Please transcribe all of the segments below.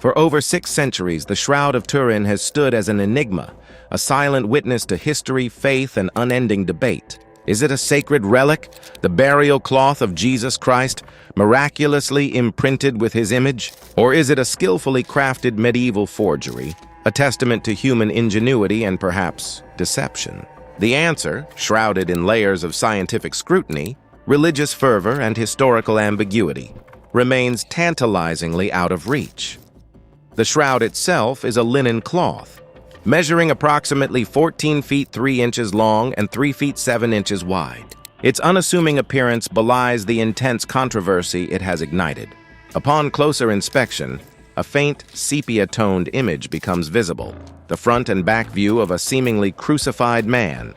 For over 6 centuries, the Shroud of Turin has stood as an enigma, a silent witness to history, faith, and unending debate. Is it a sacred relic, the burial cloth of Jesus Christ, miraculously imprinted with his image? Or is it a skillfully crafted medieval forgery, a testament to human ingenuity and perhaps deception? The answer, shrouded in layers of scientific scrutiny, religious fervor, and historical ambiguity, remains tantalizingly out of reach. The shroud itself is a linen cloth, measuring approximately 14 feet 3 inches long and 3 feet 7 inches wide. Its unassuming appearance belies the intense controversy it has ignited. Upon closer inspection, a faint sepia-toned image becomes visible, the front and back view of a seemingly crucified man.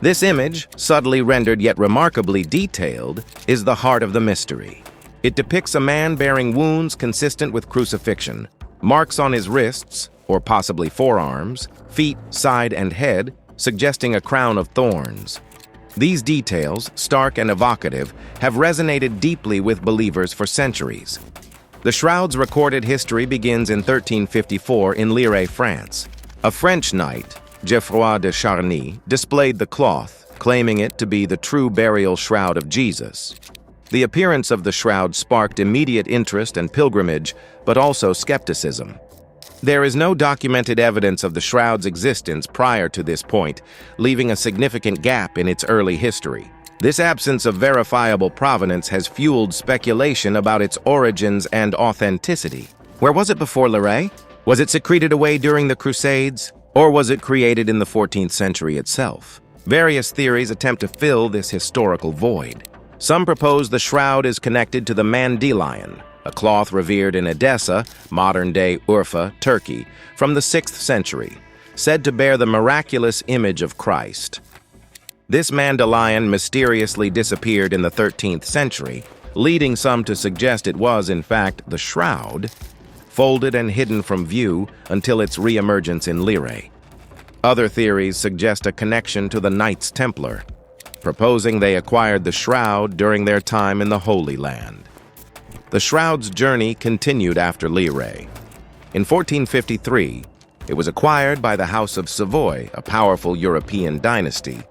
This image, subtly rendered yet remarkably detailed, is the heart of the mystery. It depicts a man bearing wounds consistent with crucifixion, marks on his wrists, or possibly forearms, feet, side, and head, suggesting a crown of thorns. These details, stark and evocative, have resonated deeply with believers for centuries. The shroud's recorded history begins in 1354 in Lire, France. A French knight, Geoffroy de Charny, displayed the cloth, claiming it to be the true burial shroud of Jesus. The appearance of the shroud sparked immediate interest and pilgrimage, but also skepticism. There is no documented evidence of the shroud's existence prior to this point, leaving a significant gap in its early history. This absence of verifiable provenance has fueled speculation about its origins and authenticity. Where was it before Lire? Was it secreted away during the Crusades? Or was it created in the 14th century itself? Various theories attempt to fill this historical void. Some propose the shroud is connected to the mandilion, a cloth revered in Edessa, modern-day Urfa, Turkey, from the 6th century, said to bear the miraculous image of Christ. This mandilion mysteriously disappeared in the 13th century, leading some to suggest it was, in fact, the shroud, folded and hidden from view until its re-emergence in Lire. Other theories suggest a connection to the Knights Templar, proposing they acquired the shroud during their time in the Holy Land. The shroud's journey continued after Lire. In 1453, it was acquired by the House of Savoy, a powerful European dynasty.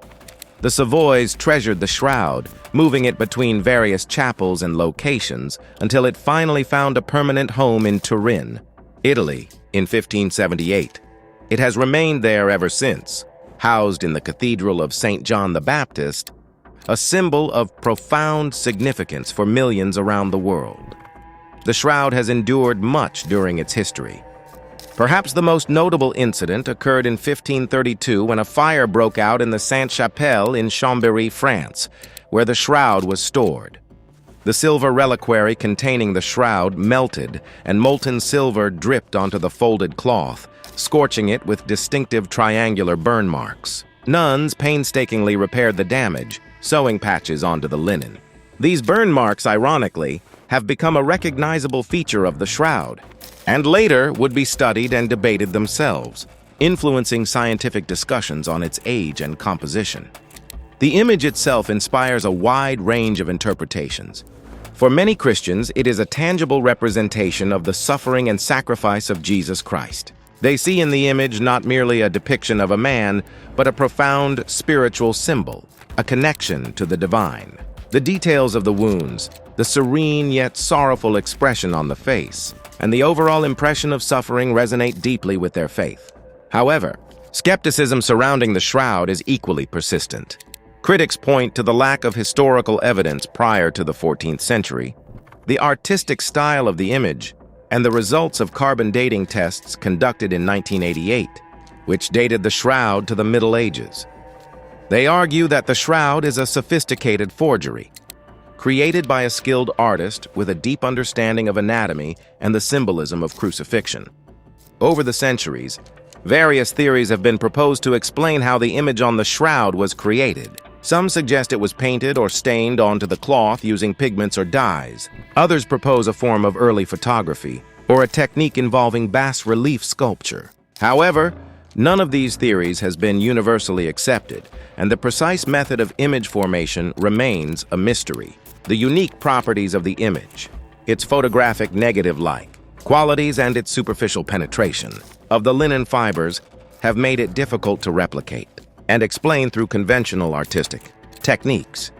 The Savoys treasured the shroud, moving it between various chapels and locations until it finally found a permanent home in Turin, Italy, in 1578. It has remained there ever since, housed in the Cathedral of St. John the Baptist, a symbol of profound significance for millions around the world. The shroud has endured much during its history. Perhaps the most notable incident occurred in 1532 when a fire broke out in the Sainte-Chapelle in Chambéry, France, where the shroud was stored. The silver reliquary containing the shroud melted, and molten silver dripped onto the folded cloth, scorching it with distinctive triangular burn marks. Nuns painstakingly repaired the damage, sewing patches onto the linen. These burn marks, ironically, have become a recognizable feature of the shroud, and later would be studied and debated themselves, influencing scientific discussions on its age and composition. The image itself inspires a wide range of interpretations. For many Christians, it is a tangible representation of the suffering and sacrifice of Jesus Christ. They see in the image not merely a depiction of a man, but a profound spiritual symbol, a connection to the divine. The details of the wounds, the serene yet sorrowful expression on the face, and the overall impression of suffering resonate deeply with their faith. However, skepticism surrounding the shroud is equally persistent. Critics point to the lack of historical evidence prior to the 14th century, the artistic style of the image, and the results of carbon dating tests conducted in 1988, which dated the shroud to the Middle Ages. They argue that the shroud is a sophisticated forgery, created by a skilled artist with a deep understanding of anatomy and the symbolism of crucifixion. Over the centuries, various theories have been proposed to explain how the image on the shroud was created. Some suggest it was painted or stained onto the cloth using pigments or dyes. Others propose a form of early photography or a technique involving bas-relief sculpture. However, none of these theories has been universally accepted, and the precise method of image formation remains a mystery. The unique properties of the image, its photographic negative light, Qualities and its superficial penetration of the linen fibers have made it difficult to replicate and explain through conventional artistic techniques.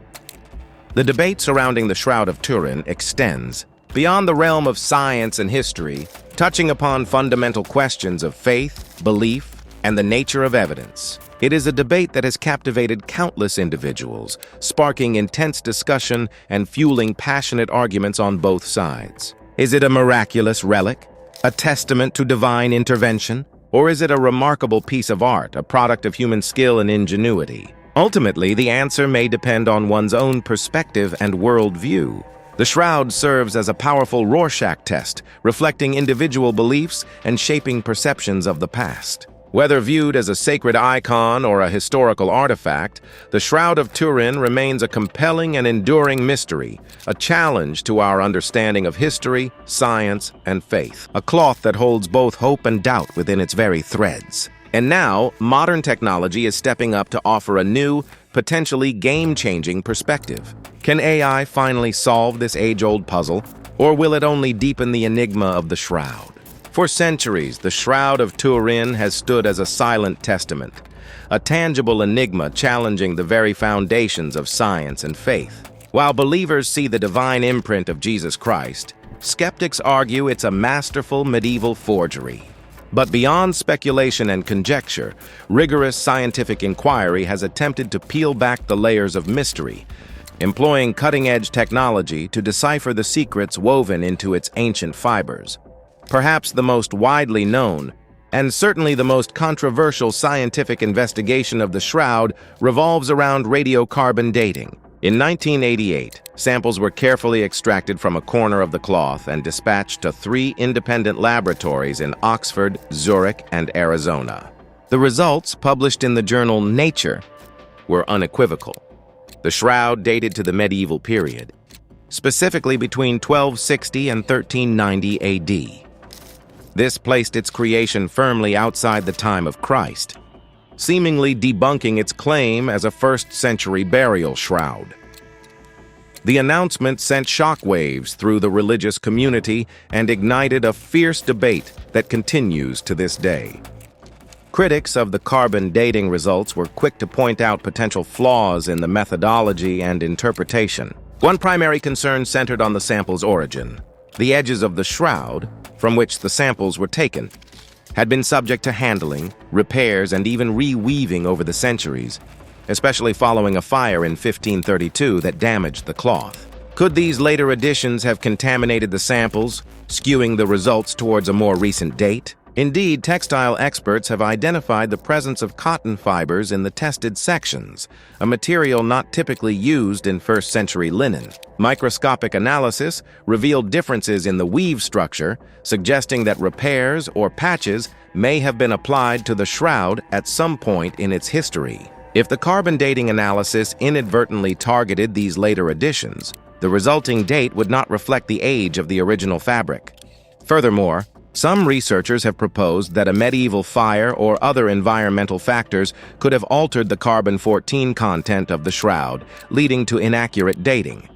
The debate surrounding the Shroud of Turin extends beyond the realm of science and history, touching upon fundamental questions of faith, belief, and the nature of evidence. It is a debate that has captivated countless individuals, sparking intense discussion and fueling passionate arguments on both sides. Is it a miraculous relic, a testament to divine intervention, or is it a remarkable piece of art, a product of human skill and ingenuity? Ultimately, the answer may depend on one's own perspective and worldview. The shroud serves as a powerful Rorschach test, reflecting individual beliefs and shaping perceptions of the past. Whether viewed as a sacred icon or a historical artifact, the Shroud of Turin remains a compelling and enduring mystery, a challenge to our understanding of history, science, and faith, a cloth that holds both hope and doubt within its very threads. And now, modern technology is stepping up to offer a new, potentially game-changing perspective. Can AI finally solve this age-old puzzle, or will it only deepen the enigma of the shroud? For centuries, the Shroud of Turin has stood as a silent testament, a tangible enigma challenging the very foundations of science and faith. While believers see the divine imprint of Jesus Christ, skeptics argue it's a masterful medieval forgery. But beyond speculation and conjecture, rigorous scientific inquiry has attempted to peel back the layers of mystery, employing cutting-edge technology to decipher the secrets woven into its ancient fibers. Perhaps the most widely known, and certainly the most controversial scientific investigation of the shroud revolves around radiocarbon dating. In 1988, samples were carefully extracted from a corner of the cloth and dispatched to 3 independent laboratories in Oxford, Zurich, and Arizona. The results, published in the journal Nature, were unequivocal. The shroud dated to the medieval period, specifically between 1260 and 1390 AD. This placed its creation firmly outside the time of Christ, seemingly debunking its claim as a first-century burial shroud. The announcement sent shockwaves through the religious community and ignited a fierce debate that continues to this day. Critics of the carbon dating results were quick to point out potential flaws in the methodology and interpretation. One primary concern centered on the sample's origin. The edges of the shroud, from which the samples were taken, had been subject to handling, repairs, and even reweaving over the centuries, especially following a fire in 1532 that damaged the cloth. Could these later additions have contaminated the samples, skewing the results towards a more recent date? Indeed, textile experts have identified the presence of cotton fibers in the tested sections, a material not typically used in first-century linen. Microscopic analysis revealed differences in the weave structure, suggesting that repairs or patches may have been applied to the shroud at some point in its history. If the carbon dating analysis inadvertently targeted these later additions, the resulting date would not reflect the age of the original fabric. Furthermore, some researchers have proposed that a medieval fire or other environmental factors could have altered the carbon-14 content of the shroud, leading to inaccurate dating.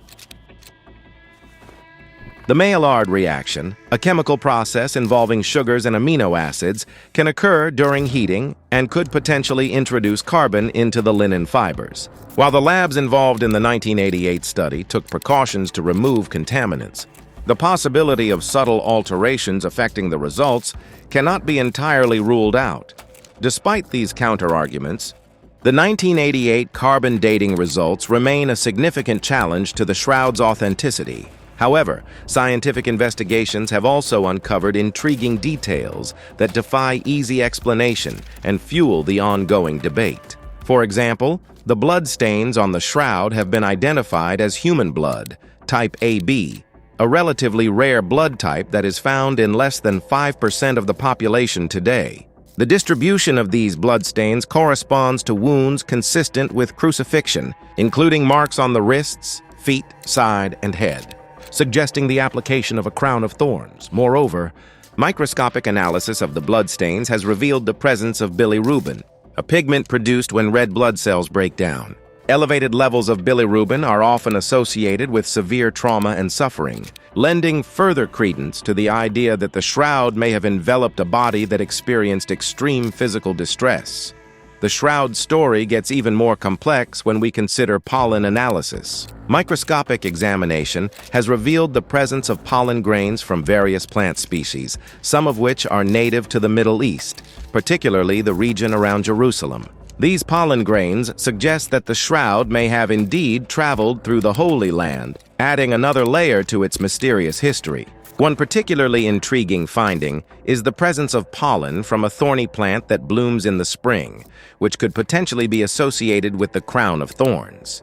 The Maillard reaction, a chemical process involving sugars and amino acids, can occur during heating and could potentially introduce carbon into the linen fibers. While the labs involved in the 1988 study took precautions to remove contaminants, the possibility of subtle alterations affecting the results cannot be entirely ruled out. Despite these counter-arguments, the 1988 carbon dating results remain a significant challenge to the shroud's authenticity. However, scientific investigations have also uncovered intriguing details that defy easy explanation and fuel the ongoing debate. For example, the blood stains on the shroud have been identified as human blood, type AB, a relatively rare blood type that is found in less than 5% of the population today. The distribution of these bloodstains corresponds to wounds consistent with crucifixion, including marks on the wrists, feet, side, and head, suggesting the application of a crown of thorns. Moreover, microscopic analysis of the bloodstains has revealed the presence of bilirubin, a pigment produced when red blood cells break down. Elevated levels of bilirubin are often associated with severe trauma and suffering, lending further credence to the idea that the shroud may have enveloped a body that experienced extreme physical distress. The shroud story gets even more complex when we consider pollen analysis. Microscopic examination has revealed the presence of pollen grains from various plant species, some of which are native to the Middle East, particularly the region around Jerusalem. These pollen grains suggest that the shroud may have indeed traveled through the Holy Land, adding another layer to its mysterious history. One particularly intriguing finding is the presence of pollen from a thorny plant that blooms in the spring, which could potentially be associated with the crown of thorns.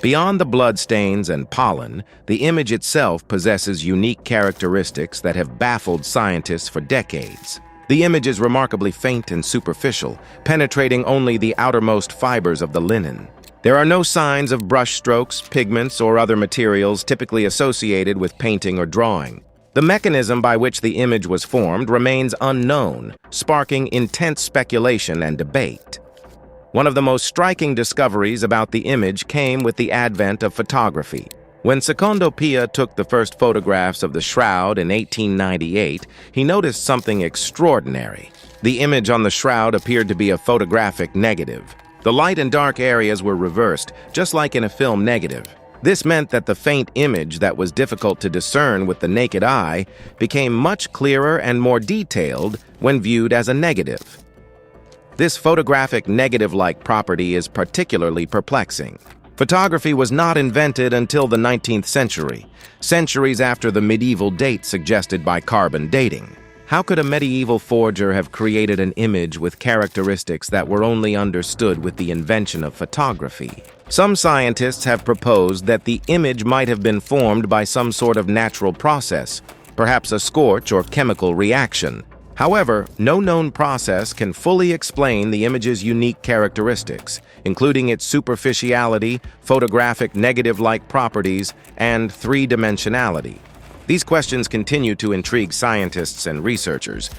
Beyond the bloodstains and pollen, the image itself possesses unique characteristics that have baffled scientists for decades. The image is remarkably faint and superficial, penetrating only the outermost fibers of the linen. There are no signs of brush strokes, pigments, or other materials typically associated with painting or drawing. The mechanism by which the image was formed remains unknown, sparking intense speculation and debate. One of the most striking discoveries about the image came with the advent of photography. When Secondo Pia took the first photographs of the shroud in 1898, he noticed something extraordinary. The image on the shroud appeared to be a photographic negative. The light and dark areas were reversed, just like in a film negative. This meant that the faint image that was difficult to discern with the naked eye became much clearer and more detailed when viewed as a negative. This photographic negative-like property is particularly perplexing. Photography was not invented until the 19th century, centuries after the medieval date suggested by carbon dating. How could a medieval forger have created an image with characteristics that were only understood with the invention of photography? Some scientists have proposed that the image might have been formed by some sort of natural process, perhaps a scorch or chemical reaction. However, no known process can fully explain the image's unique characteristics, including its superficiality, photographic negative-like properties, and three-dimensionality. These questions continue to intrigue scientists and researchers,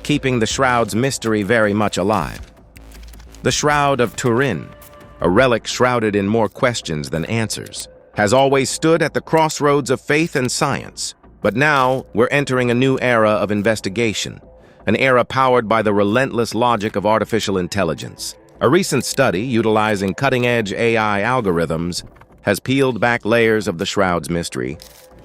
keeping the shroud's mystery very much alive. The Shroud of Turin, a relic shrouded in more questions than answers, has always stood at the crossroads of faith and science. But now, we're entering a new era of investigation, an era powered by the relentless logic of artificial intelligence. A recent study utilizing cutting-edge AI algorithms has peeled back layers of the shroud's mystery,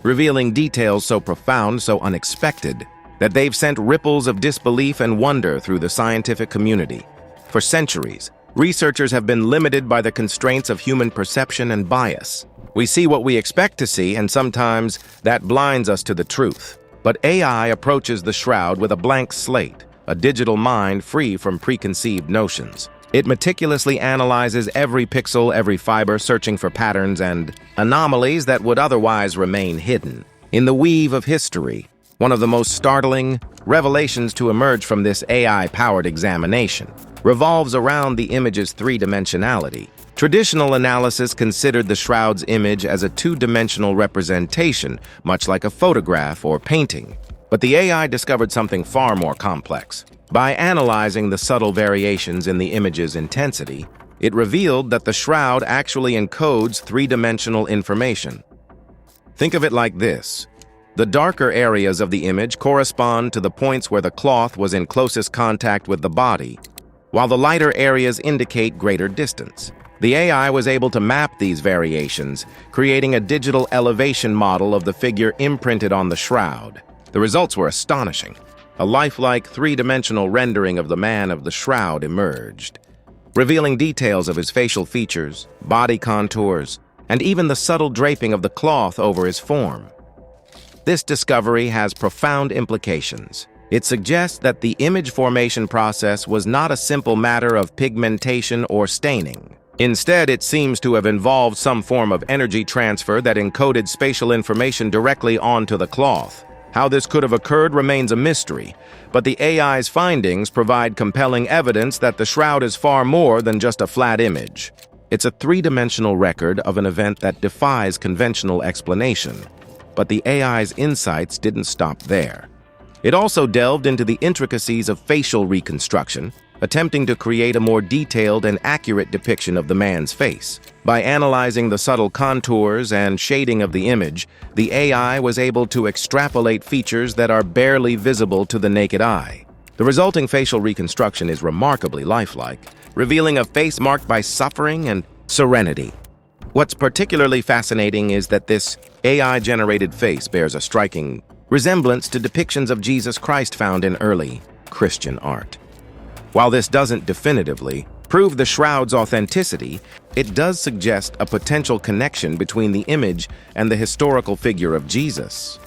revealing details so profound, so unexpected, that they've sent ripples of disbelief and wonder through the scientific community. For centuries, researchers have been limited by the constraints of human perception and bias. We see what we expect to see, and sometimes that blinds us to the truth. But AI approaches the shroud with a blank slate, a digital mind free from preconceived notions. It meticulously analyzes every pixel, every fiber, searching for patterns and anomalies that would otherwise remain hidden. In the weave of history, one of the most startling revelations to emerge from this AI-powered examination revolves around the image's three-dimensionality. Traditional analysis considered the shroud's image as a two-dimensional representation, much like a photograph or painting. But the AI discovered something far more complex. By analyzing the subtle variations in the image's intensity, it revealed that the shroud actually encodes three-dimensional information. Think of it like this. The darker areas of the image correspond to the points where the cloth was in closest contact with the body, while the lighter areas indicate greater distance. The AI was able to map these variations, creating a digital elevation model of the figure imprinted on the shroud. The results were astonishing. A lifelike three-dimensional rendering of the man of the shroud emerged, revealing details of his facial features, body contours, and even the subtle draping of the cloth over his form. This discovery has profound implications. It suggests that the image formation process was not a simple matter of pigmentation or staining. Instead, it seems to have involved some form of energy transfer that encoded spatial information directly onto the cloth. How this could have occurred remains a mystery, but the AI's findings provide compelling evidence that the shroud is far more than just a flat image. It's a three-dimensional record of an event that defies conventional explanation. But the AI's insights didn't stop there. It also delved into the intricacies of facial reconstruction, attempting to create a more detailed and accurate depiction of the man's face. By analyzing the subtle contours and shading of the image, the AI was able to extrapolate features that are barely visible to the naked eye. The resulting facial reconstruction is remarkably lifelike, revealing a face marked by suffering and serenity. What's particularly fascinating is that this AI-generated face bears a striking resemblance to depictions of Jesus Christ found in early Christian art. While this doesn't definitively prove the shroud's authenticity, it does suggest a potential connection between the image and the historical figure of Jesus.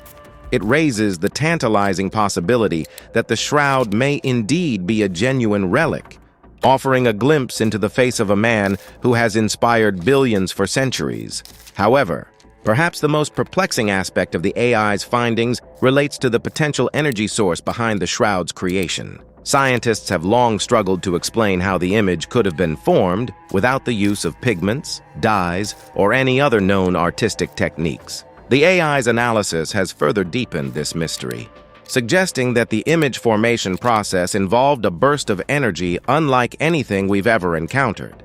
It raises the tantalizing possibility that the shroud may indeed be a genuine relic, offering a glimpse into the face of a man who has inspired billions for centuries. However, perhaps the most perplexing aspect of the AI's findings relates to the potential energy source behind the shroud's creation. Scientists have long struggled to explain how the image could have been formed without the use of pigments, dyes, or any other known artistic techniques. The AI's analysis has further deepened this mystery, suggesting that the image formation process involved a burst of energy unlike anything we've ever encountered.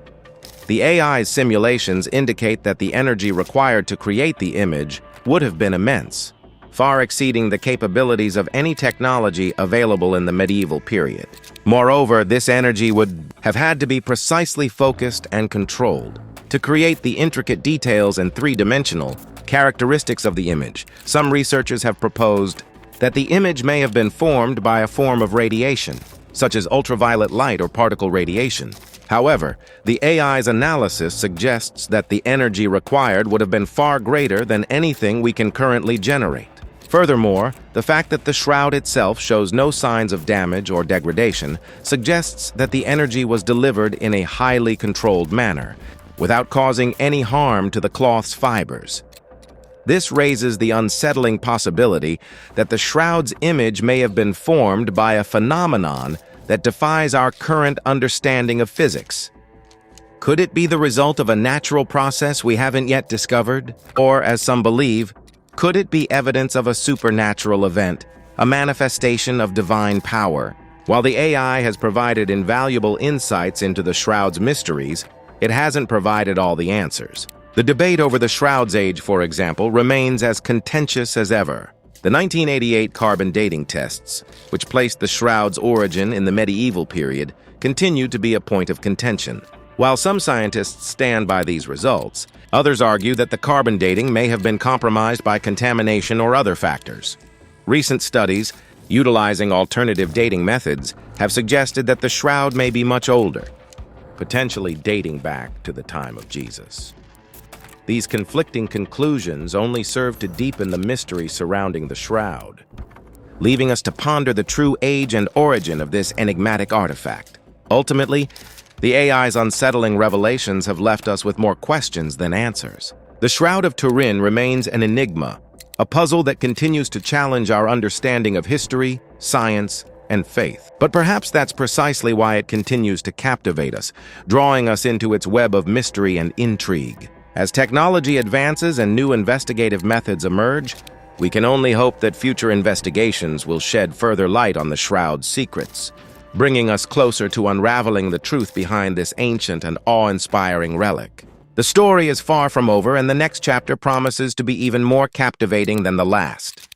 The AI's simulations indicate that the energy required to create the image would have been immense, far exceeding the capabilities of any technology available in the medieval period. Moreover, this energy would have had to be precisely focused and controlled to create the intricate details and three-dimensional characteristics of the image. Some researchers have proposed that the image may have been formed by a form of radiation, such as ultraviolet light or particle radiation. However, the AI's analysis suggests that the energy required would have been far greater than anything we can currently generate. Furthermore, the fact that the shroud itself shows no signs of damage or degradation suggests that the energy was delivered in a highly controlled manner, without causing any harm to the cloth's fibers. This raises the unsettling possibility that the shroud's image may have been formed by a phenomenon that defies our current understanding of physics. Could it be the result of a natural process we haven't yet discovered? Or, as some believe, could it be evidence of a supernatural event, a manifestation of divine power? While the AI has provided invaluable insights into the shroud's mysteries, it hasn't provided all the answers. The debate over the shroud's age, for example, remains as contentious as ever. The 1988 carbon dating tests, which placed the shroud's origin in the medieval period, continue to be a point of contention. While some scientists stand by these results, others argue that the carbon dating may have been compromised by contamination or other factors. Recent studies, utilizing alternative dating methods, have suggested that the shroud may be much older, potentially dating back to the time of Jesus. These conflicting conclusions only serve to deepen the mystery surrounding the shroud, leaving us to ponder the true age and origin of this enigmatic artifact. Ultimately, the AI's unsettling revelations have left us with more questions than answers. The Shroud of Turin remains an enigma, a puzzle that continues to challenge our understanding of history, science, and faith. But perhaps that's precisely why it continues to captivate us, drawing us into its web of mystery and intrigue. As technology advances and new investigative methods emerge, we can only hope that future investigations will shed further light on the Shroud's secrets, bringing us closer to unraveling the truth behind this ancient and awe-inspiring relic. The story is far from over, and the next chapter promises to be even more captivating than the last.